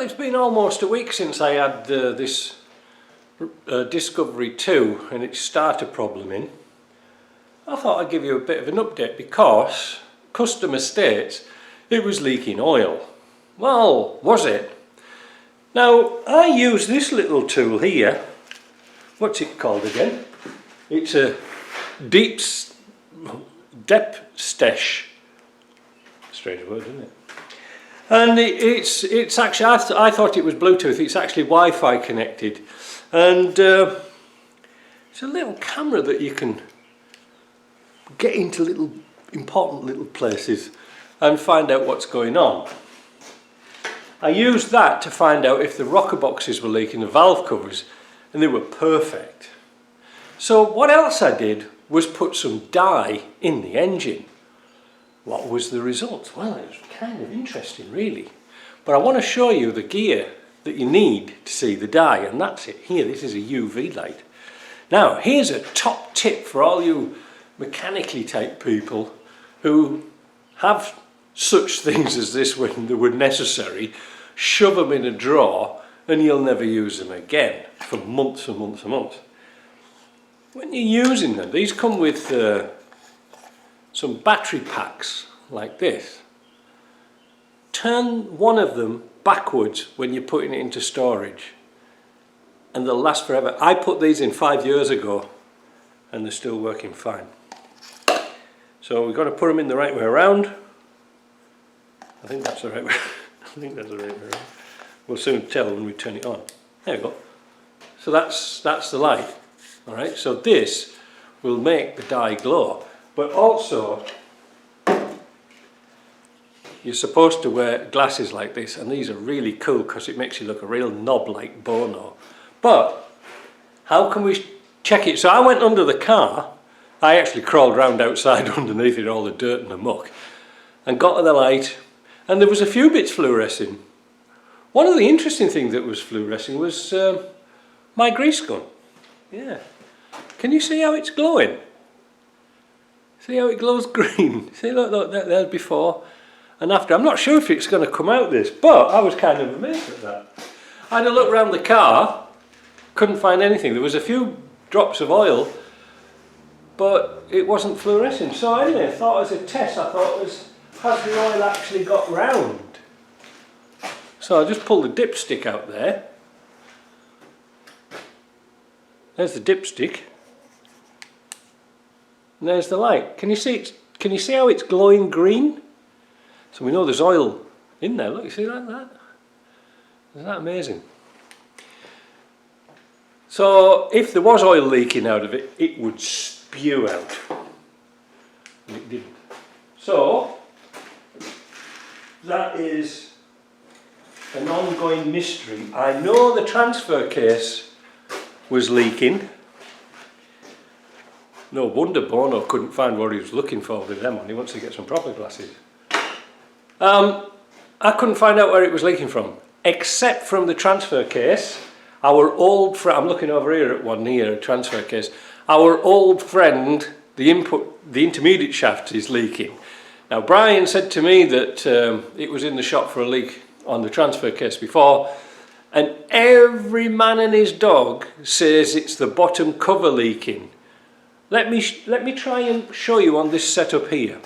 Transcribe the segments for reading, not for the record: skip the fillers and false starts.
it's been almost a week since I had this Discovery 2 and its starter problem in. I thought I'd give you a bit of an update because customer states it was leaking oil. Well, was it? Now, I use this little tool here. What's it called again? It's a depth stash. Strange word, isn't it? And it's actually, I thought it was Bluetooth. It's actually Wi-Fi connected, and it's a little camera that you can get into important little places and find out what's going on. I used that to find out if the rocker boxes were leaking, the valve covers, and they were perfect. So what else I did was put some dye in the engine. What was the result? Well, it was kind of interesting really. But I want to show you the gear that you need to see the dye, and that's it here. This is a UV light. Now, here's a top tip for all you mechanically type people who have such things as this when they were necessary. Shove them in a drawer and you'll never use them again for months and months and months. When you're using them, these come with some battery packs like this. Turn one of them backwards when you're putting it into storage and they'll last forever. I put these in 5 years ago and they're still working fine. So we've got to put them in the right way around. I think that's the right way. I think that's the right way around. We'll soon tell when we turn it on. There we go. So that's the light. All right. So this will make the dye glow. But also, you're supposed to wear glasses like this, and these are really cool because it makes you look a real knob like Bono. But how can we check it? So I went under the car. I actually crawled round outside underneath it, all the dirt and the muck, and got to the light, and there was a few bits fluorescing. One of the interesting things that was fluorescing was my grease gun. Yeah. Can you see how it's glowing? See how it glows green? See, look, there's before and after. I'm not sure if it's going to come out this, but I was kind of amazed at that. I had a look around the car, couldn't find anything. There was a few drops of oil, but it wasn't fluorescing. So anyway, I thought as a test, I thought, has the oil actually got round? So I just pulled the dipstick out there. There's the dipstick. And there's the light. Can you see how it's glowing green? So we know there's oil in there. Look, you see like that? Isn't that amazing? So if there was oil leaking out of it, it would spew out. And it didn't. So that is an ongoing mystery. I know the transfer case was leaking. No wonder Bono couldn't find what he was looking for with them on. He wants to get some proper glasses. I couldn't find out where it was leaking from, except from the transfer case. Our old friend, I'm looking over here at one here, a transfer case. Our old friend, the intermediate shaft is leaking. Now Brian said to me that it was in the shop for a leak on the transfer case before, and every man and his dog says it's the bottom cover leaking. Let me try and show you on this setup here.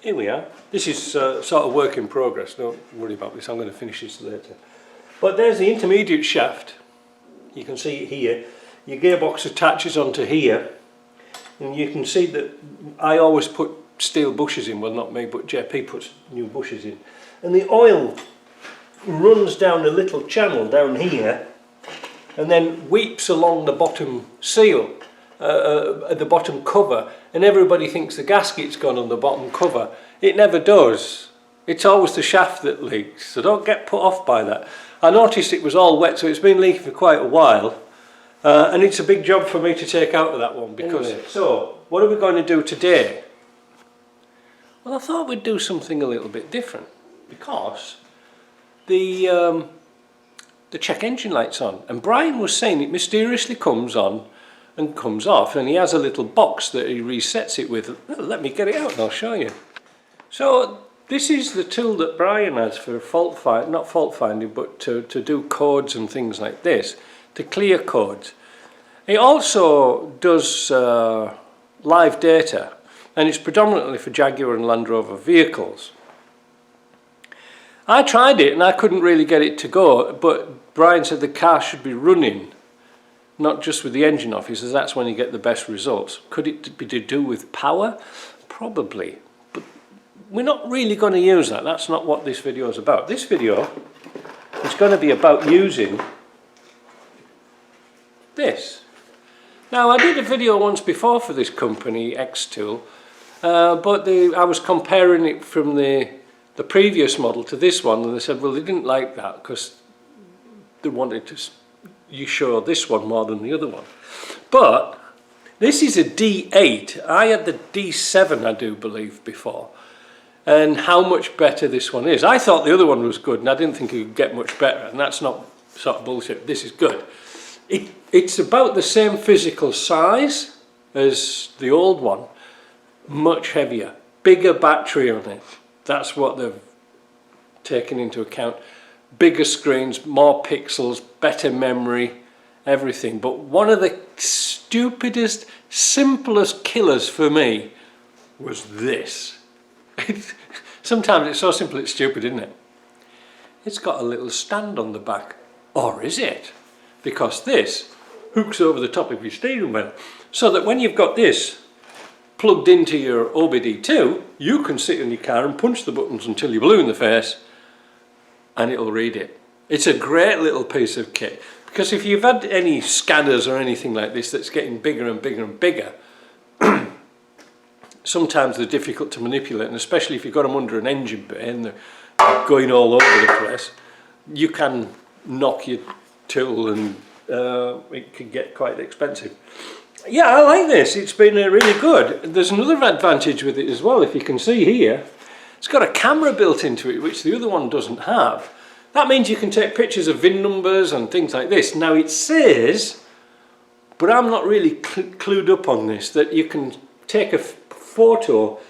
Here we are. This is sort of work in progress. Don't worry about this. I'm going to finish this later. But there's the intermediate shaft. You can see it here. Your gearbox attaches onto here, and you can see that I always put steel bushes in. Well, not me, but JP puts new bushes in. And the oil runs down a little channel down here, and then weeps along the bottom seal. At the bottom cover, and everybody thinks the gasket's gone on the bottom cover. It never does. It's always the shaft that leaks, so don't get put off by that. I noticed it was all wet, so it's been leaking for quite a while, and it's a big job for me to take out of that one because... Anyway, so what are we going to do today? Well, I thought we'd do something a little bit different because the check engine light's on, and Brian was saying it mysteriously comes on and comes off, and he has a little box that he resets it with. Let me get it out and I'll show you. So This is the tool that Brian has for not fault finding, but to do codes and things like this, to clear codes. It also does live data, and it's predominantly for Jaguar and Land Rover vehicles. I tried it and I couldn't really get it to go, but Brian said the car should be running, not just with the engine off. He says that's when you get the best results. Could it be to do with power? Probably. But we're not really going to use that. That's not what this video is about. This video is going to be about using this. Now, I did a video once before for this company, XTool, but I was comparing it from the previous model to this one, and they said, well, they didn't like that because they wanted to you show this one more than the other one. But this is a D8. I had the D7, I do believe, before, and how much better this one is. I thought the other one was good, and I didn't think it could get much better, and that's not sort of bullshit. This is good. It's about the same physical size as the old one, much heavier, bigger battery on it. That's what they've taken into account. Bigger screens, more pixels, better memory, everything. But one of the stupidest, simplest killers for me was this. Sometimes it's so simple it's stupid, isn't it? It's got a little stand on the back. Or is it? Because this hooks over the top of your steering wheel, so that when you've got this plugged into your OBD2, you can sit in your car and punch the buttons until you're blue in the face and it'll read it. It's a great little piece of kit, because if you've had any scanners or anything like this that's getting bigger and bigger and bigger, sometimes they're difficult to manipulate, and especially if you've got them under an engine bay and they're going all over the place, you can knock your tool and it can get quite expensive. Yeah, I like this. It's been really good. There's another advantage with it as well. If you can see here, it's got a camera built into it, which the other one doesn't have. That means you can take pictures of VIN numbers and things like this. Now it says, but I'm not really clued up on this, that you can take a photo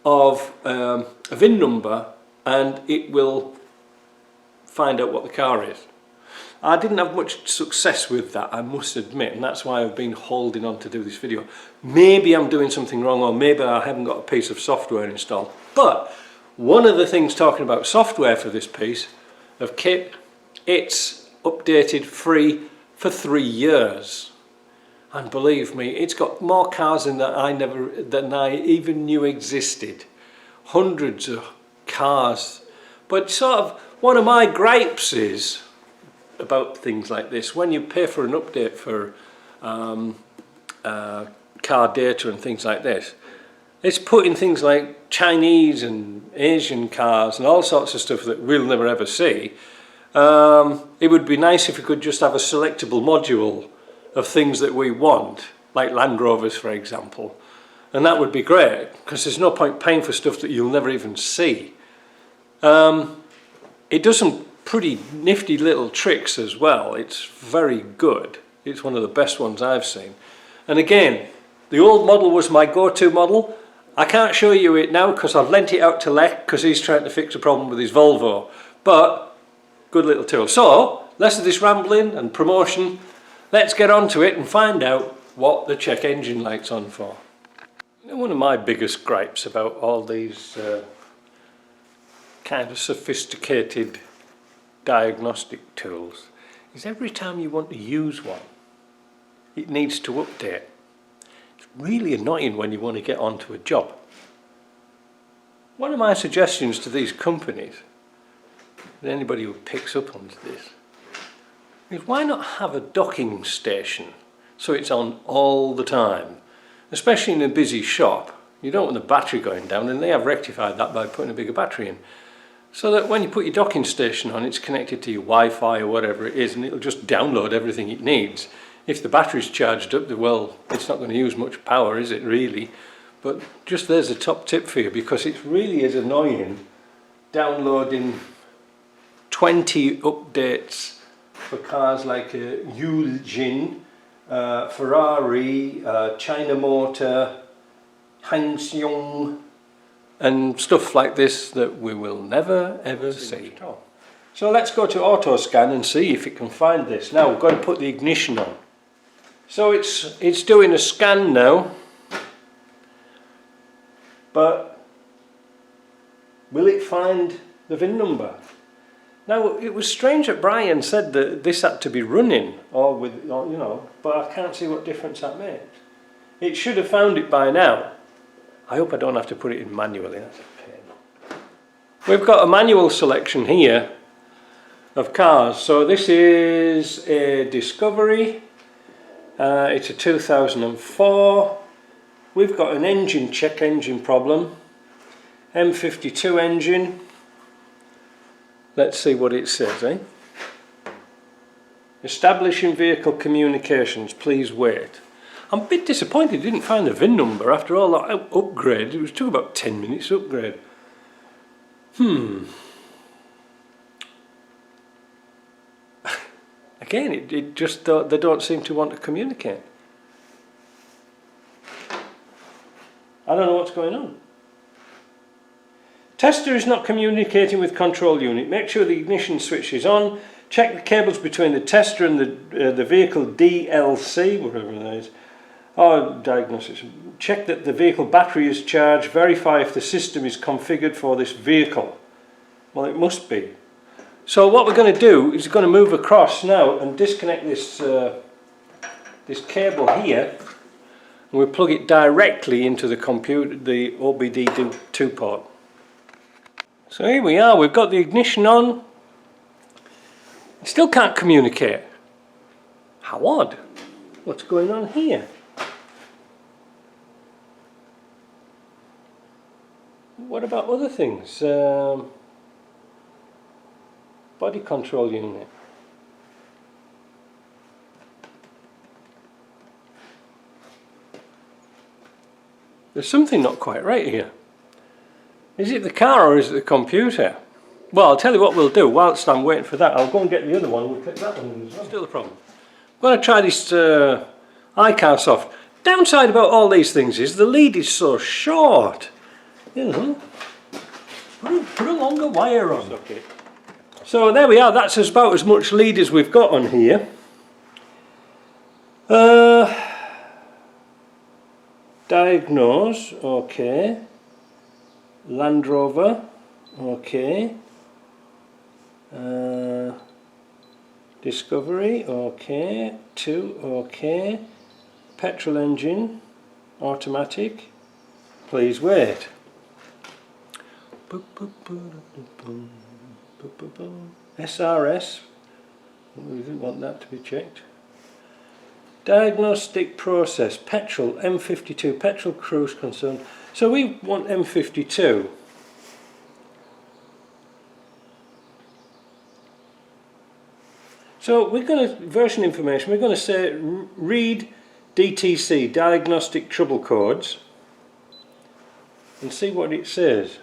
of a VIN number and it will find out what the car is. I didn't have much success with that, I must admit, and that's why I've been holding on to do this video. Maybe I'm doing something wrong, or maybe I haven't got a piece of software installed. But one of the things, talking about software for this piece of kit, it's updated free for 3 years. And believe me, it's got more cars in that than I even knew existed. Hundreds of cars. But sort of one of my gripes is about things like this. When you pay for an update for car data and things like this, it's putting things like Chinese and Asian cars and all sorts of stuff that we'll never ever see. It would be nice if we could just have a selectable module of things that we want, like Land Rovers for example, and that would be great, because there's no point paying for stuff that you'll never even see. It does some pretty nifty little tricks as well. It's very good. It's one of the best ones I've seen. And again, the old model was my go-to model. I can't show you it now because I've lent it out to Lech because he's trying to fix a problem with his Volvo. But good little tool. So less of this rambling and promotion. Let's get on to it and find out what the check engine light's on for. One of my biggest gripes about all these kind of sophisticated diagnostic tools is every time you want to use one, it needs to update. It's really annoying when you want to get onto a job. One of my suggestions to these companies, and anybody who picks up on this, is why not have a docking station so it's on all the time, especially in a busy shop. You don't want the battery going down, and they have rectified that by putting a bigger battery in. So that when you put your docking station on, it's connected to your Wi-Fi or whatever it is, and it'll just download everything it needs. If the battery's charged up, well, it's not going to use much power, is it really? But just there's a top tip for you, because it really is annoying downloading 20 updates for cars like Yulin, Ferrari, China Motor, Hansung, and stuff like this that we will never ever see. So let's go to auto scan and see if it can find this. Now we've got to put the ignition on. So it's doing a scan now, but will it find the VIN number? Now it was strange that Brian said that this had to be running or you know, but I can't see what difference that makes. It should have found it by now. I hope I don't have to put it in manually, that's a pain. We've got a manual selection here of cars. So this is a Discovery, it's a 2004. We've got an engine check engine problem, M52 engine. Let's see what it says, eh? Establishing vehicle communications, please wait. I'm a bit disappointed it didn't find the VIN number after all that upgrade. It took about 10 minutes upgrade. Again, it just they don't seem to want to communicate. I don't know what's going on. Tester is not communicating with control unit. Make sure the ignition switch is on. Check the cables between the tester and the vehicle DLC, whatever that is. Or diagnosis. Check that the vehicle battery is charged. Verify if the system is configured for this vehicle. Well, it must be. So what we're going to do is we're going to move across now and disconnect this this cable here, and we'll plug it directly into the computer, the OBD2 port. So here we are. We've got the ignition on. It still can't communicate. How odd. What's going on here? What about other things? Body control unit. There's something not quite right here. Is it the car or is it the computer? Well, I'll tell you what we'll do. Whilst I'm waiting for that, I'll go and get the other one. We'll click that one as well. Still a problem. I'm going to try this Icarsoft. Downside about all these things is the lead is so short. You know, put a longer wire on. Okay. So there we are. That's about as much lead as we've got on here. Diagnose, okay. Land Rover, okay. Discovery, okay. 2, okay. Petrol engine, automatic. Please wait. SRS, we didn't want that to be checked. Diagnostic process, petrol, M52, petrol cruise concern. So we want M52. So we're going to, version information, we're going to say read DTC, diagnostic trouble codes, and see what it says.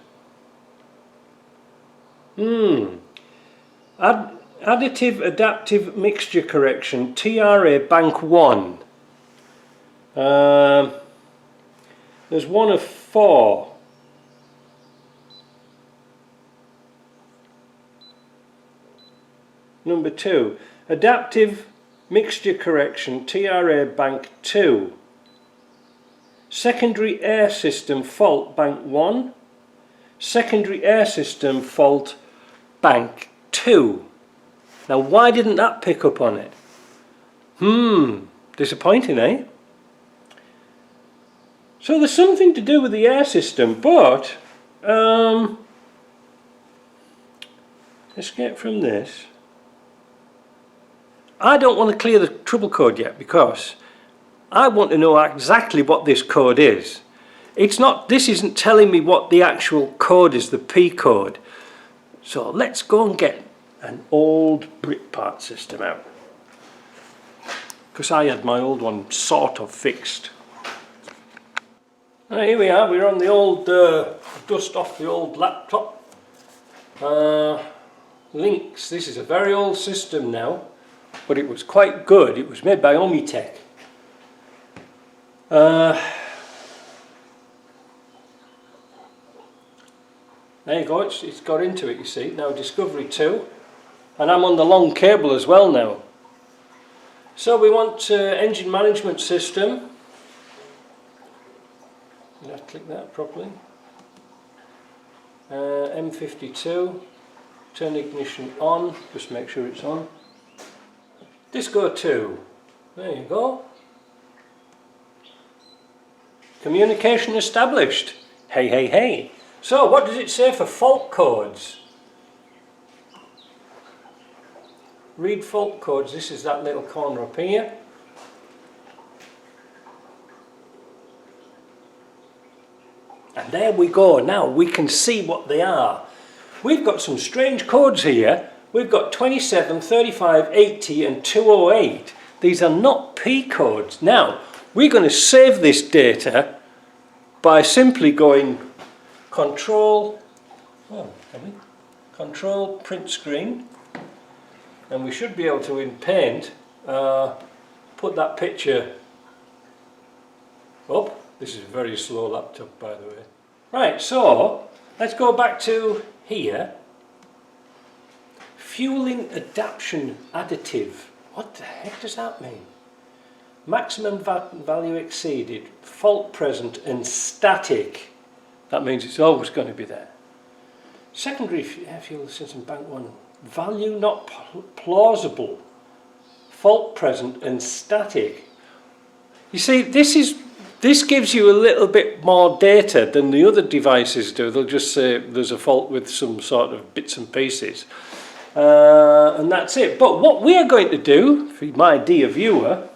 Additive adaptive mixture correction, TRA bank 1. There's one of 4. Number 2, adaptive mixture correction, TRA bank 2. Secondary air system fault bank 1. Secondary air system fault bank 2. Now why didn't that pick up on it? Disappointing, eh? So there's something to do with the air system, but let's get from this. I don't want to clear the trouble code yet because I want to know exactly what this code is. It's not, this isn't telling me what the actual code is, the P code. So let's go and get an old Britpart system out, because I had my old one sort of fixed. Here we are, we're on the old dust off the old laptop. Lynx, this is a very old system now, but it was quite good. It was made by Omitech. There you go, it's got into it, you see. Now discovery 2. And I'm on the long cable as well now. So we want engine management system. Did I click that properly? M52. Turn ignition on, just make sure it's on. Disco 2. There you go. Communication established. Hey, hey, hey. So what does it say for fault codes? Read fault codes. This is that little corner up here. And there we go. Now we can see what they are. We've got some strange codes here. We've got 27, 35, 80 and 208. These are not P codes. Now we're going to save this data by simply going Control print screen, and we should be able to, in Paint, put that picture up. This is a very slow laptop, by the way. Right, so let's go back to here. Fueling adaptation additive. What the heck does that mean? Maximum value exceeded, fault present and static. That means it's always going to be there. Secondary fuel system bank 1. Value not plausible, fault present and static. You see, this gives you a little bit more data than the other devices do. They'll just say there's a fault with some sort of bits and pieces. And that's it. But what we're going to do, for my dear viewer,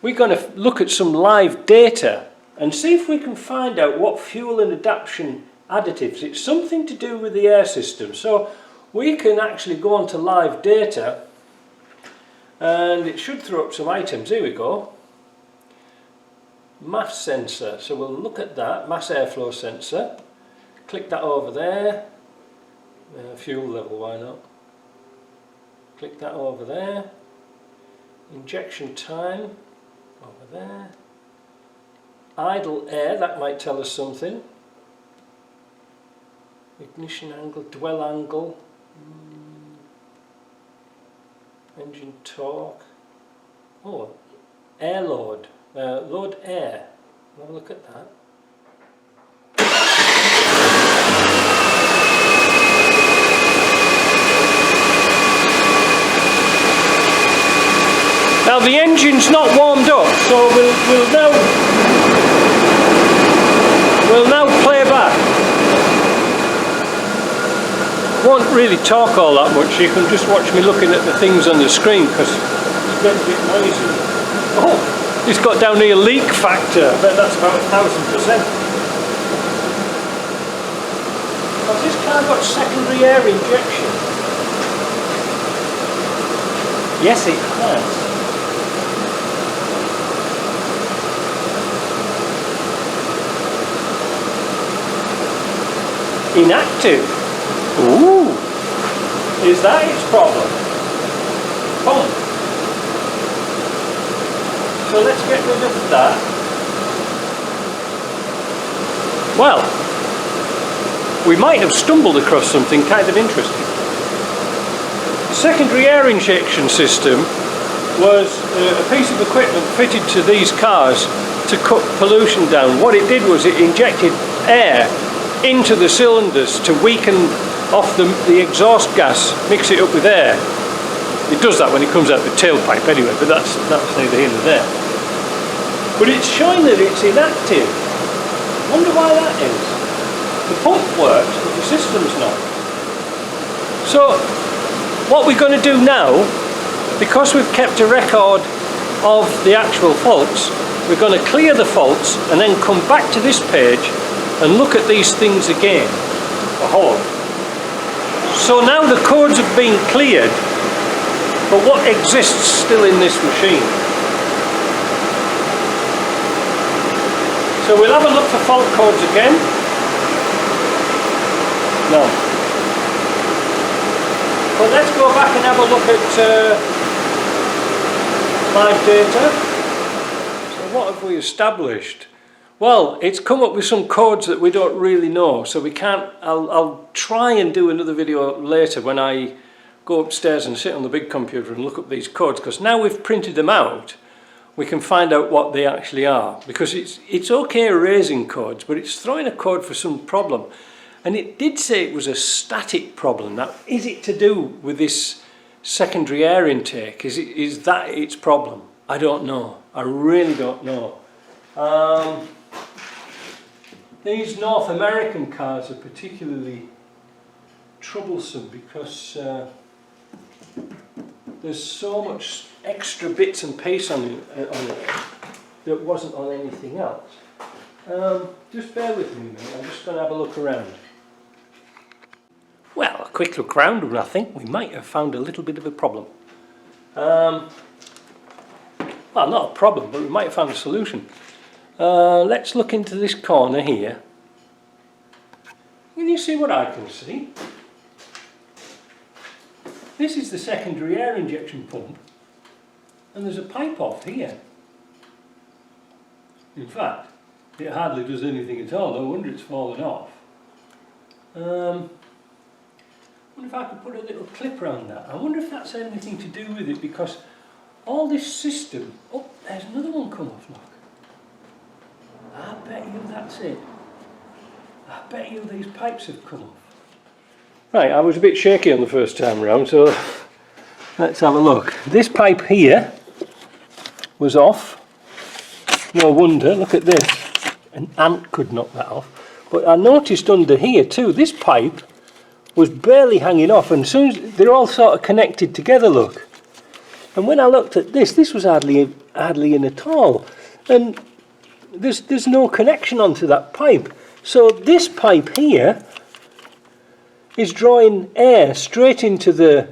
we're going to look at some live data and see if we can find out what fuel and adaptation additives. It's something to do with the air system. So we can actually go on to live data, and it should throw up some items. Here we go. Mass sensor. So we'll look at that. Mass airflow sensor. Click that over there. Fuel level, why not? Click that over there. Injection time. Over there. Idle air, that might tell us something. Ignition angle, dwell angle. Engine torque. Oh, air load. Load air. Have a look at that. Now the engine's not warmed up, so we'll now play back. Won't really talk all that much. You can just watch me looking at the things on the screen because it's getting a bit noisy. Oh, it's got down here leak factor. I bet that's about 1000%. Has this car got secondary air injection? Yes, it has. Inactive. Ooh, is that its problem? Pump. So let's get rid of that. Well, we might have stumbled across something kind of interesting. Secondary air injection system was a piece of equipment fitted to these cars to cut pollution down. What it did was it injected air into the cylinders to weaken off the exhaust gas, mix it up with air. It does that when it comes out the tailpipe anyway, but that's neither here nor there. But it's showing that it's inactive. Wonder why that is. The pump works, but the system's not. So what we're going to do now, because we've kept a record of the actual faults, we're going to clear the faults and then come back to this page and look at these things again. Oh. So now the codes have been cleared, but what exists still in this machine? So we'll have a look for fault codes again. No. But let's go back and have a look at live data. So what have we established? Well, it's come up with some codes that we don't really know, so we can't. I'll try and do another video later when I go upstairs and sit on the big computer and look up these codes, because now we've printed them out, we can find out what they actually are. Because it's okay erasing codes, but it's throwing a code for some problem. And it did say it was a static problem. Now, is it to do with this secondary air intake? Is that its problem? I don't know. I really don't know. These North American cars are particularly troublesome because there's so much extra bits and pieces on it that wasn't on anything else. Just bear with me a minute, I'm just going to have a look around. Well, a quick look around and I think we might have found a little bit of a problem. Well, not a problem, but we might have found a solution. Let's look into this corner here. Can you see what I can see? This is the secondary air injection pump, and there's a pipe off here. In fact, it hardly does anything at all, no wonder it's fallen off. I wonder if I could put a little clip around that. I wonder if that's anything to do with it, because all this system... Oh, there's another one come off, look. I bet you that's it. I bet you these pipes have come off. Right, I was a bit shaky on the first time round, so let's have a look. This pipe here was off. No wonder, look at this. An ant could knock that off. But I noticed under here too, this pipe was barely hanging off, and as soon as they're all sort of connected together, look. And when I looked at this, this was hardly in at all. And there's no connection onto that pipe. So this pipe here is drawing air straight into the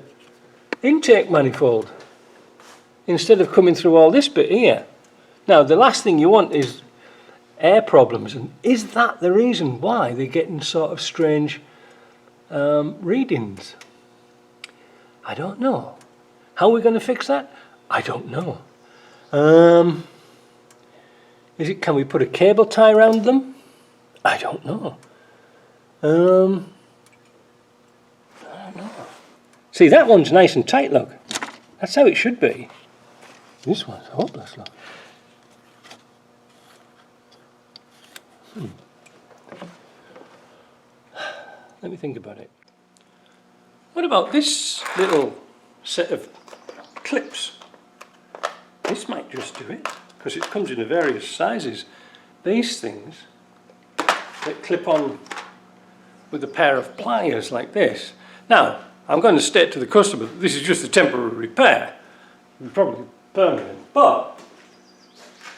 intake manifold instead of coming through all this bit here. Now, the last thing you want is air problems, and is that the reason why they're getting sort of strange readings? I don't know. How are we going to fix that? I don't know. Can we put a cable tie around them? I don't know. I don't know. See, that one's nice and tight, look. That's how it should be. This one's hopeless, look. Let me think about it. What about this little set of clips? This might just do it, because it comes in various sizes. These things that clip on with a pair of pliers like this. Now, I'm going to state to the customer that this is just a temporary repair, probably permanent, but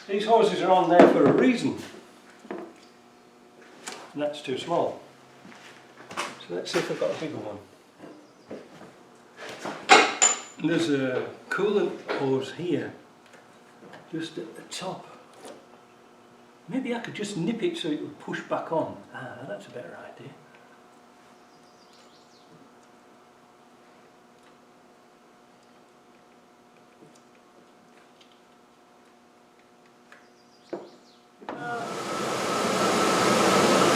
these hoses are on there for a reason, and that's too small. So let's see if I've got a bigger one. And there's a coolant hose here, just at the top. Maybe I could just nip it so it would push back on. Ah, that's a better idea.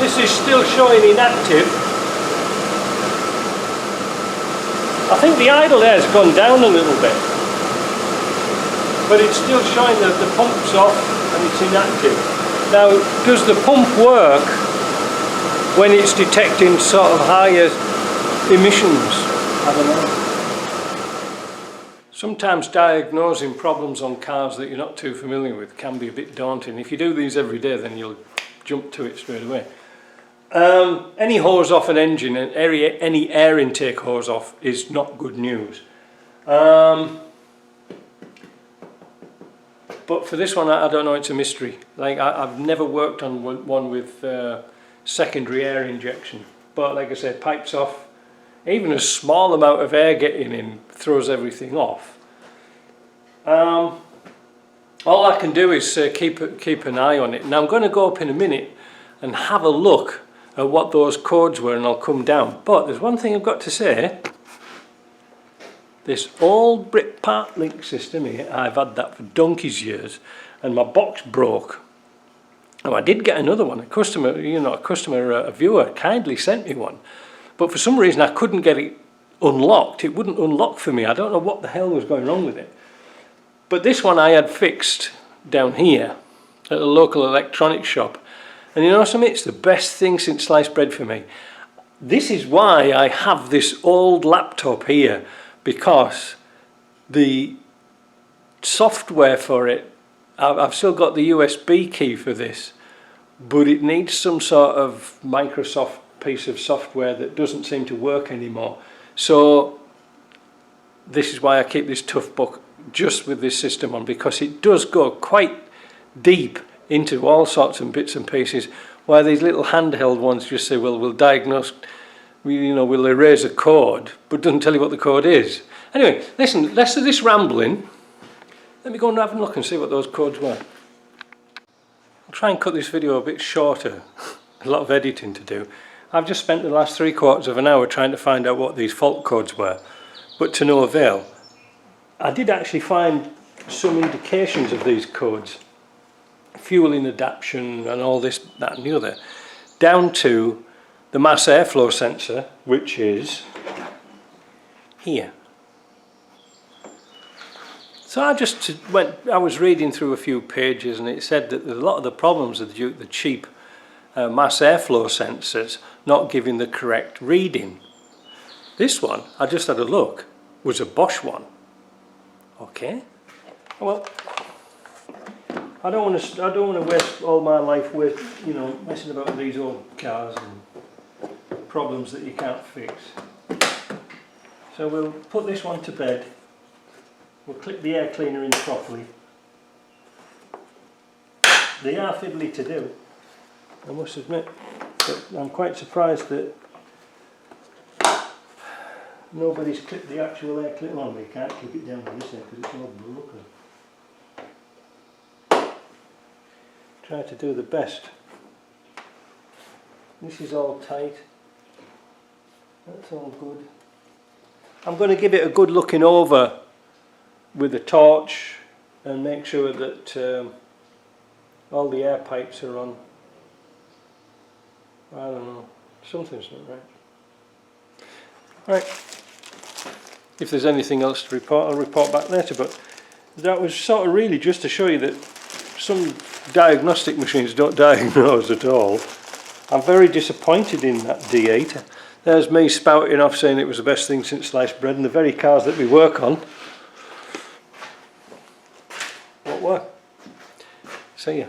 This is still showing inactive. I think the idle air's gone down a little bit, but it's still showing that the pump's off and it's inactive. Now, does the pump work when it's detecting sort of higher emissions? I don't know. Sometimes diagnosing problems on cars that you're not too familiar with can be a bit daunting. If you do these every day, then you'll jump to it straight away. Any hose off an engine, and any air intake hose off, is not good news. But for this one, I don't know, it's a mystery. Like, I've never worked on one with secondary air injection. But like I said, pipes off. Even a small amount of air getting in throws everything off. All I can do is keep an eye on it. Now I'm going to go up in a minute and have a look at what those codes were, and I'll come down. But there's one thing I've got to say. This old Britpart Lynx system here, I've had that for donkey's years, and my box broke. Now I did get another one. A customer, a viewer kindly sent me one, but for some reason I couldn't get it unlocked. It wouldn't unlock for me. I don't know what the hell was going wrong with it. But this one I had fixed down here at a local electronics shop, and you know something? It's the best thing since sliced bread for me. This is why I have this old laptop here, because the software for it, I've still got the USB key for this, but it needs some sort of Microsoft piece of software that doesn't seem to work anymore. So this is why I keep this tough book just with this system on, because it does go quite deep into all sorts of bits and pieces, while these little handheld ones just say, well, we'll diagnose, we'll erase a code, but doesn't tell you what the code is. Anyway, listen, less of this rambling. Let me go and have a look and see what those codes were. I'll try and cut this video a bit shorter. A lot of editing to do. I've just spent the last 3/4 of an hour trying to find out what these fault codes were, but to no avail. I did actually find some indications of these codes. Fueling adaptation and all this, that and the other, down to the mass airflow sensor, which is here. So I was reading through a few pages, and it said that a lot of the problems are due to the cheap mass airflow sensors not giving the correct reading. This one, I just had a look, was a Bosch one. Okay, well, I don't want to waste all my life with messing about with these old cars and problems that you can't fix. So we'll put this one to bed. We'll clip the air cleaner in properly. They are fiddly to do, I must admit, but I'm quite surprised that nobody's clipped the actual air cleaner. Well, we can't clip it down on this end because it's all broken. Try to do the best. This is all tight. That's all good. I'm going to give it a good looking over with a torch and make sure that all the air pipes are on. I don't know, something's not right. Right, if there's anything else to report, I'll report back later, but that was sort of really just to show you that some diagnostic machines don't diagnose at all. I'm very disappointed in that D8. There's me spouting off saying it was the best thing since sliced bread, and the very cars that we work on won't work. See ya.